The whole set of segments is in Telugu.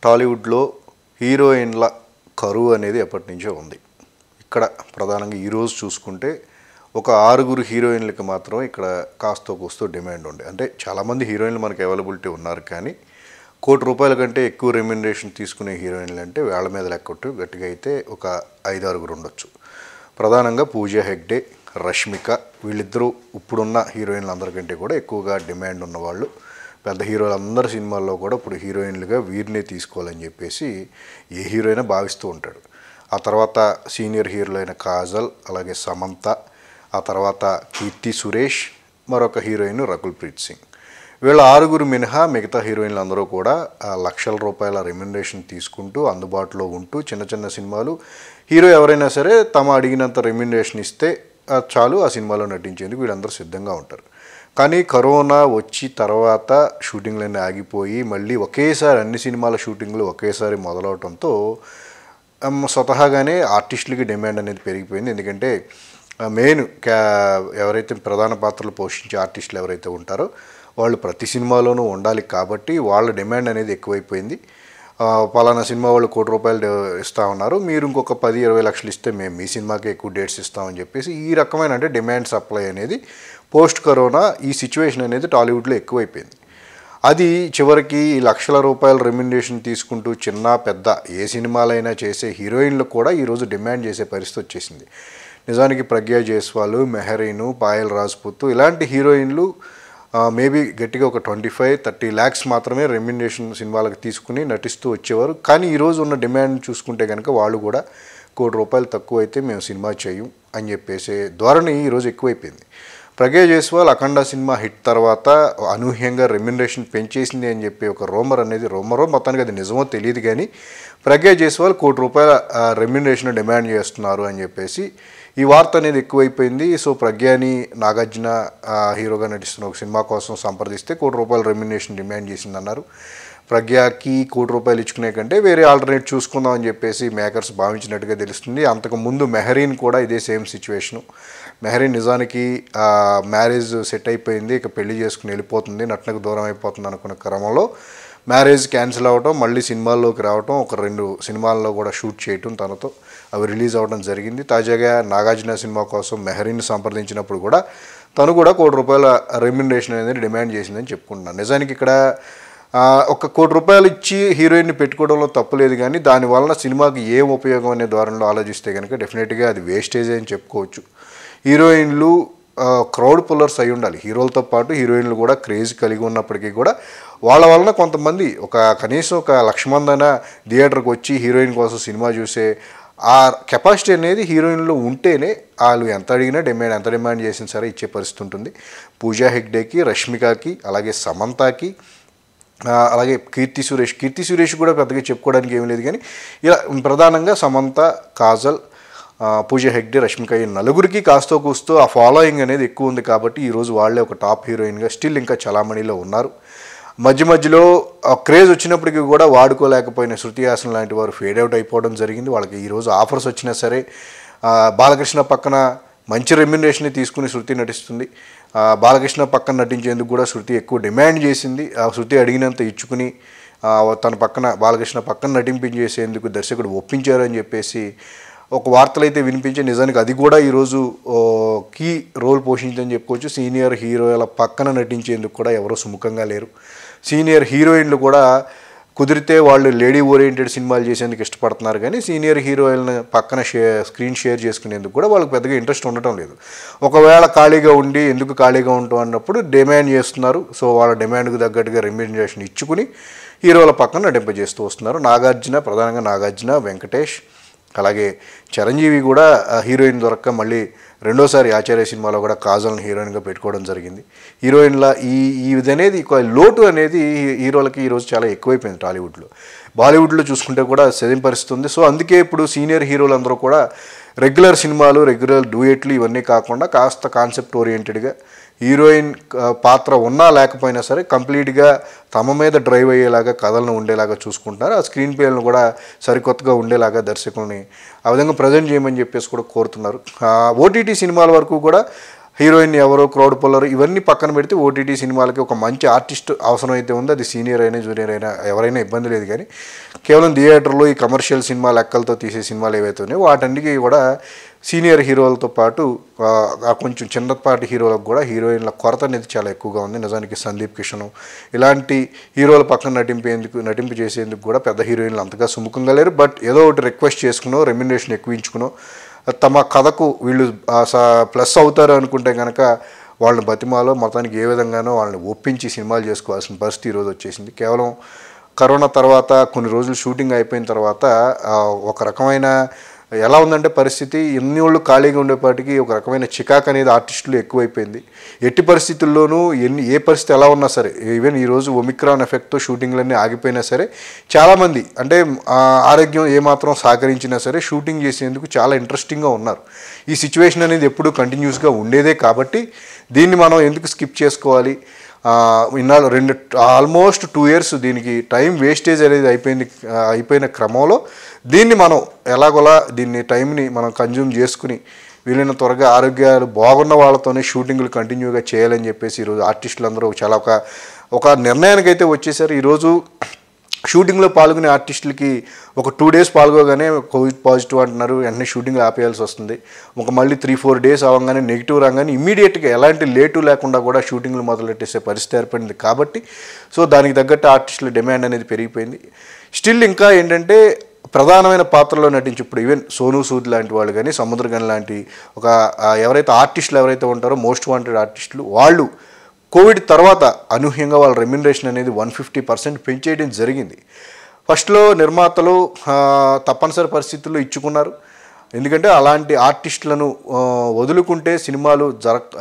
టాలీవుడ్లో హీరోయిన్ల కరువు అనేది ఎప్పటినుంచో ఉంది. ఇక్కడ ప్రధానంగా ఈరోజు చూసుకుంటే ఒక 6 హీరోయిన్లకి మాత్రం ఇక్కడ కాస్తో కూస్తో డిమాండ్ ఉంది. అంటే చాలామంది హీరోయిన్లు మనకు అవైలబిలిటీ ఉన్నారు, కానీ ₹1,00,00,000 కంటే ఎక్కువ రెమ్యునరేషన్ తీసుకునే హీరోయిన్లు అంటే వేళ్ల మీద లెక్కొట్టు గట్టిగా అయితే ఒక 5-6 ఉండొచ్చు. ప్రధానంగా పూజా హెగ్డే, రష్మిక వీళ్ళిద్దరూ ఇప్పుడున్న హీరోయిన్లు అందరికంటే కూడా ఎక్కువగా డిమాండ్ ఉన్నవాళ్ళు. పెద్ద హీరోలు అందరి సినిమాల్లో కూడా ఇప్పుడు హీరోయిన్లుగా వీరినే తీసుకోవాలని చెప్పేసి ఏ హీరోయినా భావిస్తూ ఉంటాడు. ఆ తర్వాత సీనియర్ హీరోలు అయిన కాజల్, అలాగే సమంత, ఆ తర్వాత కీర్తి సురేష్, మరొక హీరోయిన్ రకుల్ ప్రీత్ సింగ్. వీళ్ళ 6 మినహా మిగతా హీరోయిన్లు అందరూ కూడా ₹1,00,000 రెమ్యునరేషన్ తీసుకుంటూ అందుబాటులో ఉంటూ చిన్న చిన్న సినిమాలు హీరో ఎవరైనా సరే తమ అడిగినంత రెమ్యునరేషన్ ఇస్తే చాలు ఆ సినిమాలో నటించేందుకు వీళ్ళందరూ సిద్ధంగా ఉంటారు. కానీ కరోనా వచ్చి తర్వాత షూటింగ్లన్నీ ఆగిపోయి మళ్ళీ ఒకేసారి అన్ని సినిమాల షూటింగ్లు ఒకేసారి మొదలవడంతో స్వతహాగానే ఆర్టిస్టులకి డిమాండ్ అనేది పెరిగిపోయింది. ఎందుకంటే మెయిన్ ఎవరైతే ప్రధాన పాత్రలు పోషించే ఆర్టిస్టులు ఎవరైతే ఉంటారో వాళ్ళు ప్రతి సినిమాలోనూ ఉండాలి కాబట్టి వాళ్ళ డిమాండ్ అనేది ఎక్కువైపోయింది. పలానా సినిమా వాళ్ళు ₹1,00,00,000 ఇస్తా ఉన్నారు, మీరు ఇంకొక 10-20 లక్షలు ఇస్తే మేము మీ సినిమాకి ఎక్కువ డేట్స్ ఇస్తామని చెప్పేసి ఈ రకమైన అంటే డిమాండ్ సప్లై అనేది పోస్ట్ కరోనా ఈ సిచ్యువేషన్ అనేది టాలీవుడ్లో ఎక్కువైపోయింది. అది చివరికి ₹1,00,000 రెమ్యునరేషన్ తీసుకుంటూ చిన్న పెద్ద ఏ సినిమాలైనా చేసే హీరోయిన్లు కూడా ఈరోజు డిమాండ్ చేసే పరిస్థితి వచ్చేసింది. నిజానికి ప్రగ్యా జైస్వాల్, మెహరీన్, పాయల్ రాజ్పుత్ ఇలాంటి హీరోయిన్లు మేబీ గట్టిగా ఒక 25-30 lakhs మాత్రమే రెమ్యునరేషన్ సినిమాలకు తీసుకుని నటిస్తూ వచ్చేవారు. కానీ ఈరోజు ఉన్న డిమాండ్ చూసుకుంటే కనుక వాళ్ళు కూడా ₹1,00,00,000 తక్కువ అయితే మేము సినిమా చేయం అని చెప్పేసే ధోరణి ఈరోజు ఎక్కువైపోయింది. ప్రగ్యా జైస్వాల్ అఖండ సినిమా హిట్ తర్వాత అనూహ్యంగా రెమ్యునరేషన్ పెంచేసింది అని చెప్పి ఒక రూమర్ అనేది మొత్తానికి అది నిజమో తెలియదు, కానీ ప్రగ్యా జైస్వాల్ ₹1,00,00,000 రెమ్యునరేషన్ డిమాండ్ చేస్తున్నారు అని చెప్పేసి ఈ వార్త అనేది ఎక్కువైపోయింది. సో ప్రగ్యాని నాగార్జున హీరోగా నటిస్తున్న ఒక సినిమా కోసం సంప్రదిస్తే ₹1,00,00,000 రెమ్యునరేషన్ డిమాండ్ చేసిందన్నారు. ప్రగ్యాకి ₹1,00,00,000 ఇచ్చుకునే కంటే వేరే ఆల్టర్నేట్ చూసుకుందాం అని చెప్పేసి మేకర్స్ భావించినట్టుగా తెలుస్తుంది. అంతకుముందు మెహరీన్ కూడా ఇదే సేమ్ సిచ్యువేషను. మెహరీన్ నిజానికి మ్యారేజ్ సెట్ అయిపోయింది, ఇక పెళ్లి చేసుకుని వెళ్ళిపోతుంది, నటనకు దూరం అయిపోతుంది అనుకున్న క్రమంలో మ్యారేజ్ క్యాన్సిల్ అవ్వటం, మళ్ళీ సినిమాల్లోకి రావటం, ఒక 2 సినిమాల్లో కూడా షూట్ చేయటం తనతో అవి రిలీజ్ అవ్వడం జరిగింది. తాజాగా నాగార్జున సినిమా కోసం మెహరీన్ సంప్రదించినప్పుడు కూడా తను కూడా ₹1,00,00,000 రెమ్యునరేషన్ అనేది డిమాండ్ చేసిందని చెప్పుకుంటున్నాను. నిజానికి ఇక్కడ ఒక ₹1,00,00,000 ఇచ్చి హీరోయిన్ని పెట్టుకోవడంలో తప్పులేదు, కానీ దానివల్ల సినిమాకి ఏం ఉపయోగం అనే ధోరణిలో ఆలోచిస్తే కనుక డెఫినెట్గా అది వేస్టేజ్ అని చెప్పుకోవచ్చు. హీరోయిన్లు క్రౌడ్ పుల్లర్స్ అయి ఉండాలి. హీరోలతో పాటు హీరోయిన్లు కూడా క్రేజ్ కలిగి ఉన్నప్పటికీ కూడా వాళ్ళ వలన కొంతమంది కనీసం ఒక 1,00,000 మందైనా థియేటర్కి వచ్చి హీరోయిన్ కోసం సినిమా చూసే ఆ కెపాసిటీ అనేది హీరోయిన్లో ఉంటేనే వాళ్ళు ఎంత డిమాండ్ చేసినా సరే ఇచ్చే పరిస్థితి ఉంటుంది. పూజా హెగ్డేకి, రష్మికకి, అలాగే సమంతకి, అలాగే కీర్తి సురేష్ కూడా పెద్దగా చెప్పుకోవడానికి ఏమీ లేదు, కానీ ఇలా ప్రధానంగా సమంత, కాజల్, పూజా హెగ్డే, రష్మిక ఈ 4 కాస్తో కూస్తో ఆ ఫాలోయింగ్ అనేది ఎక్కువ ఉంది కాబట్టి ఈరోజు వాళ్ళే ఒక టాప్ హీరోయిన్గా స్టిల్ ఇంకా చలామణిలో ఉన్నారు. మధ్యలో క్రేజ్ వచ్చినప్పటికీ కూడా వాడుకోలేకపోయిన శృతి హాసన్ లాంటి వారు ఫేడ్ అవుట్ అయిపోవడం జరిగింది. వాళ్ళకి ఈరోజు ఆఫర్స్ వచ్చినా సరే బాలకృష్ణ పక్కన మంచి రెమ్యునరేషన్ తీసుకుని శృతి నటిస్తుంది. బాలకృష్ణ పక్కన నటించేందుకు కూడా శృతి ఎక్కువ డిమాండ్ చేసింది. శృతి అడిగినంత ఇచ్చుకుని తన పక్కన బాలకృష్ణ పక్కన నటింపించేసేందుకు దర్శకుడు ఒప్పించారని చెప్పేసి ఒక వార్తలు అయితే వినిపించే. నిజానికి అది కూడా ఈరోజు కీ రోల్ పోషించని చెప్పుకోవచ్చు. సీనియర్ హీరోల పక్కన నటించేందుకు కూడా ఎవరో సుముఖంగా లేరు. సీనియర్ హీరోయిన్లు కూడా కుదిరితే వాళ్ళు లేడీ ఓరియంటెడ్ సినిమాలు చేసేందుకు ఇష్టపడుతున్నారు, కానీ సీనియర్ హీరోయిన్ల పక్కన స్క్రీన్ షేర్ చేసుకునేందుకు కూడా వాళ్ళకి పెద్దగా ఇంట్రెస్ట్ ఉండటం లేదు. ఒకవేళ ఖాళీగా ఉండి ఎందుకు ఖాళీగా ఉంటాం అన్నప్పుడు డిమాండ్ చేస్తున్నారు. సో వాళ్ళ డిమాండ్కు తగ్గట్టుగా రెమ్యునరేషన్ ఇచ్చుకుని హీరోల పక్కన నటింపజేస్తూ వస్తున్నారు. ప్రధానంగా నాగార్జున, వెంకటేష్, అలాగే చిరంజీవి కూడా హీరోయిన్ దొరక్క మళ్ళీ రెండోసారి ఆచార్య సినిమాలో కూడా కాజల్ని హీరోయిన్గా పెట్టుకోవడం జరిగింది. హీరోయిన్ల ఇది అనేది లోటు అనేది హీరోలకి ఈరోజు చాలా ఎక్కువైపోయింది టాలీవుడ్లో. బాలీవుడ్లో చూసుకుంటే కూడా సేమ్ పరిస్థితి ఉంది. సో అందుకే ఇప్పుడు సీనియర్ హీరోలందరూ కూడా రెగ్యులర్ సినిమాలు, రెగ్యులర్ డ్యూయెట్లు ఇవన్నీ కాకుండా కాస్త కాన్సెప్ట్ ఓరియంటెడ్గా హీరోయిన్ పాత్ర ఉన్నా లేకపోయినా సరే కంప్లీట్గా తమ మీద డ్రైవ్ అయ్యేలాగా కథలను ఉండేలాగా చూసుకుంటున్నారు. ఆ స్క్రీన్ ప్లేలను కూడా సరికొత్తగా ఉండేలాగా దర్శకుల్ని ఆ విధంగా ప్రజెంట్ చేయమని చెప్పేసి కూడా కోరుతున్నారు. ఓటీటీ సినిమాల వరకు కూడా హీరోయిన్ ఎవరో, క్రౌడ్ పుల్లర్ ఇవన్నీ పక్కన పెడితే ఓటీటీ సినిమాలకి ఒక మంచి ఆర్టిస్ట్ అవసరమైతే ఉంది. అది సీనియర్ అయినా జూనియర్ అయినా ఎవరైనా ఇబ్బంది లేదు. కానీ కేవలం థియేటర్లో ఈ కమర్షియల్ సినిమా లెక్కలతో తీసే సినిమాలు ఏవైతే ఉన్నాయో వాటన్నిటికీ కూడా సీనియర్ హీరోలతో పాటు కొంచెం చిన్నపాటి హీరోలకు కూడా హీరోయిన్ల కొరత అనేది చాలా ఎక్కువగా ఉంది. నిజానికి సందీప్ కిషన్ ఇలాంటి హీరోల పక్కన నటింపు చేసేందుకు కూడా పెద్ద హీరోయిన్లు అంతగా సుముఖంగా లేరు. బట్ ఏదో ఒకటి రిక్వెస్ట్ చేసుకునో, రెమ్యునరేషన్ ఎక్కువించుకునో తమ కథకు వీళ్ళు ప్లస్ అవుతారు అనుకుంటే కనుక వాళ్ళని బతిమాలో మొత్తానికి ఏ విధంగానో వాళ్ళని ఒప్పించి సినిమాలు చేసుకోవాల్సిన పరిస్థితి ఈరోజు వచ్చేసింది. కేవలం కరోనా తర్వాత కొన్ని రోజులు షూటింగ్ అయిపోయిన తర్వాత ఒక రకమైన ఎలా ఉందంటే పరిస్థితి, ఎన్ని వాళ్ళు ఖాళీగా ఉండేపాటికి ఒక రకమైన చికాకు అనేది ఆర్టిస్టులు ఎక్కువైపోయింది. ఎట్టి పరిస్థితుల్లోనూ ఏ పరిస్థితి ఎలా ఉన్నా సరే, ఈవెన్ ఈరోజు ఒమిక్రాన్ ఎఫెక్ట్తో షూటింగ్లన్నీ ఆగిపోయినా సరే చాలామంది అంటే ఆరోగ్యం ఏమాత్రం సహకరించినా సరే షూటింగ్ చేసేందుకు చాలా ఇంట్రెస్టింగ్గా ఉన్నారు. ఈ సిచ్యువేషన్ అనేది ఎప్పుడూ కంటిన్యూస్గా ఉండేదే కాబట్టి దీన్ని మనం ఎందుకు స్కిప్ చేసుకోవాలి? ఇన్నాళ్ళు ఆల్మోస్ట్ 2 years దీనికి టైం వేస్టేజ్ అనేది అయిపోయిన క్రమంలో దీన్ని మనం ఎలాగోలా దీన్ని టైంని మనం కన్జ్యూమ్ చేసుకుని వీలైన త్వరగా ఆరోగ్యాలు బాగున్న వాళ్ళతోనే షూటింగ్లు కంటిన్యూగా చేయాలని చెప్పేసి ఈరోజు ఆర్టిస్టులు అందరూ చాలా ఒక నిర్ణయానికి అయితే వచ్చేసారు. ఈరోజు షూటింగ్లో పాల్గొనే ఆర్టిస్టులకి ఒక 2 days పాల్గొగానే కోవిడ్ పాజిటివ్ అంటున్నారు, వెంటనే షూటింగ్ ఆపేయాల్సి వస్తుంది. ఒక మళ్ళీ 3-4 days అవ్వగానే నెగిటివ్ రాగానే ఇమీడియట్గా ఎలాంటి లేటు లేకుండా కూడా షూటింగ్లు మొదలెట్టేసే పరిస్థితి ఏర్పడింది. కాబట్టి దానికి తగ్గట్టు ఆర్టిస్టుల డిమాండ్ అనేది పెరిగిపోయింది. స్టిల్ ఇంకా ఏంటంటే ప్రధానమైన పాత్రలో నటించి ఇప్పుడు ఈవెన్ సోనూ సూద్ లాంటి వాళ్ళు కానీ, సముద్రగన్ లాంటి ఎవరైతే ఆర్టిస్టులు ఎవరైతే ఉంటారో మోస్ట్ వాంటెడ్ ఆర్టిస్టులు వాళ్ళు కోవిడ్ తర్వాత అనూహ్యంగా వాళ్ళ రెమ్యునరేషన్ అనేది 150% పెంచేయడం జరిగింది. ఫస్ట్లో నిర్మాతలు తప్పనిసరి పరిస్థితుల్లో ఇచ్చుకున్నారు. ఎందుకంటే అలాంటి ఆర్టిస్టులను వదులుకుంటే సినిమాలు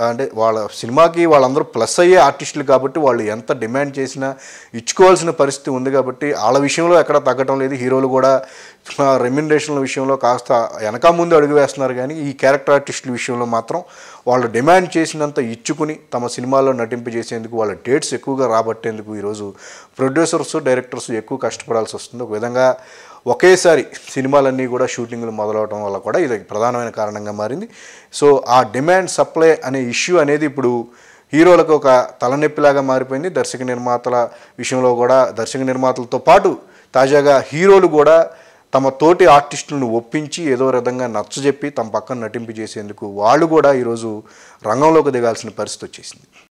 అంటే వాళ్ళ సినిమాకి వాళ్ళందరూ ప్లస్ అయ్యే ఆర్టిస్టులు కాబట్టి వాళ్ళు ఎంత డిమాండ్ చేసినా ఇచ్చుకోవాల్సిన పరిస్థితి ఉంది. కాబట్టి వాళ్ళ విషయంలో ఎక్కడ తగ్గటం లేదు. హీరోలు కూడా రెమ్యునరేషన్ల విషయంలో కాస్త వెనక ముందు అడుగు వేస్తున్నారు. కానీ ఈ క్యారెక్టర్ ఆర్టిస్టుల విషయంలో మాత్రం వాళ్ళు డిమాండ్ చేసినంత ఇచ్చుకుని తమ సినిమాలో నటింపు చేసేందుకు వాళ్ళ డేట్స్ ఎక్కువగా రాబట్టేందుకు ఈరోజు ప్రొడ్యూసర్స్, డైరెక్టర్స్ ఎక్కువ కష్టపడాల్సి వస్తుంది. ఒక విధంగా ఒకేసారి సినిమాలన్నీ కూడా షూటింగ్లు మొదలవడం వల్ల కూడా ఇది ప్రధానమైన కారణంగా మారింది. సో ఆ డిమాండ్ సప్లై అనే ఇష్యూ అనేది ఇప్పుడు హీరోలకు ఒక తలనొప్పిలాగా మారిపోయింది. దర్శక నిర్మాతలతో పాటు తాజాగా హీరోలు కూడా తమ తోటి ఆర్టిస్టులను ఒప్పించి ఏదో విధంగా నచ్చజెప్పి తమ పక్కన నటింపు చేసేందుకు వాళ్ళు కూడా ఈరోజు రంగంలోకి దిగాల్సిన పరిస్థితి వచ్చేసింది.